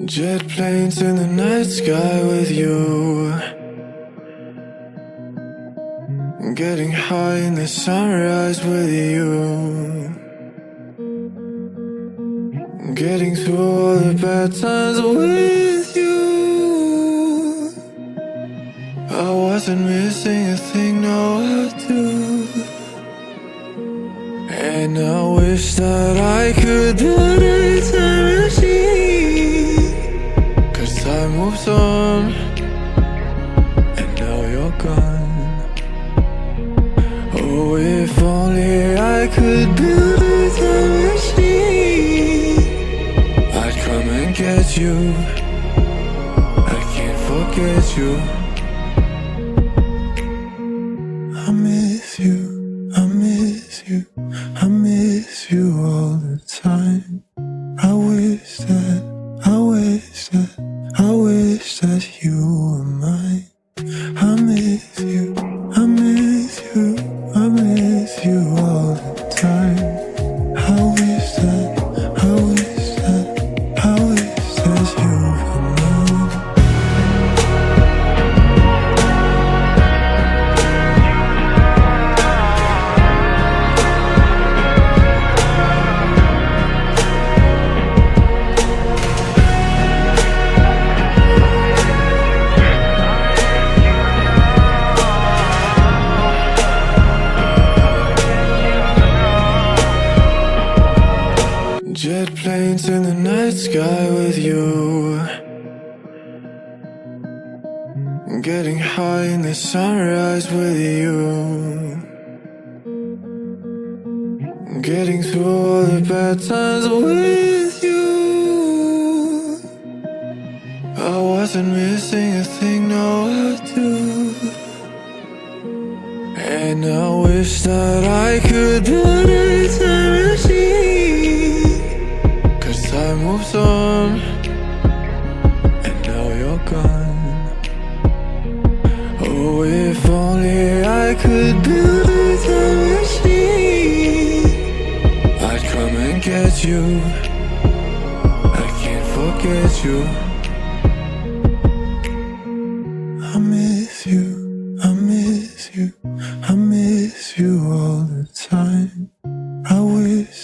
Jet planes in the night sky with you, getting high in the sunrise with you, getting through all the bad times with you. I wasn't missing a thing, no I do. And I wish that I could build a time machine, 'cause time moves on, and now you're gone. Oh, if only I could build a time machine, I'd come and get you. I can't forget you. I miss you, I miss you, I miss you all the time. I wish that you were mine. I miss you, I miss you, I miss you all the time. I wish that you were mine. Jet planes in the night sky with you, getting high in the sunrise with you, getting through all the bad times with you. I wasn't missing a thing, no I do. And I wish that I could build a time machine, 'cause time moves on, and now you're gone. Oh, if only I could build a time machine, I'd come and get you. I can't forget you. I miss you, I miss you, I miss you all the time. I wish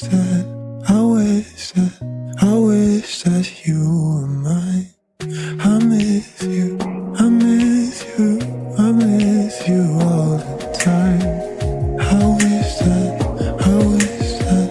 that you were mine. I miss you, I miss you, I miss you all the time. I wish that you were mine.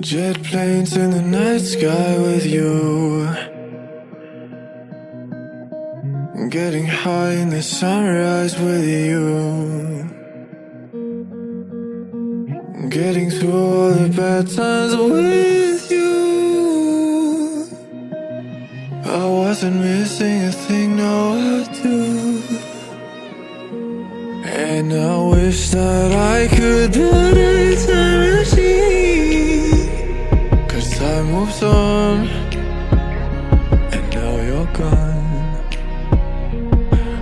Jet planes in the night sky with you, getting high in the sunrise with you, getting through all the bad times with you. I wasn't missing a thing, no I do. And I wish that I could build a time machine, 'cause time moves on, and now you're gone.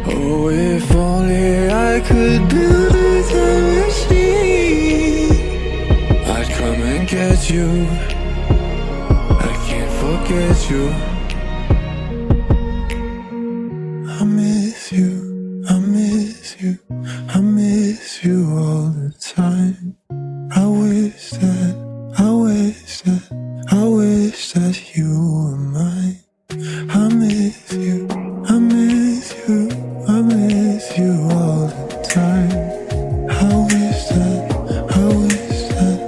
Oh, if only I could build a time machine, I'd come and forget you. I can't forget you. I miss you, I miss you, I miss you all the time. I wish that, I wish that, I wish that you were mine. I miss you, I miss you, I miss you all the time. I wish that, I wish that,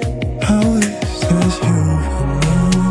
I wish that you were mine.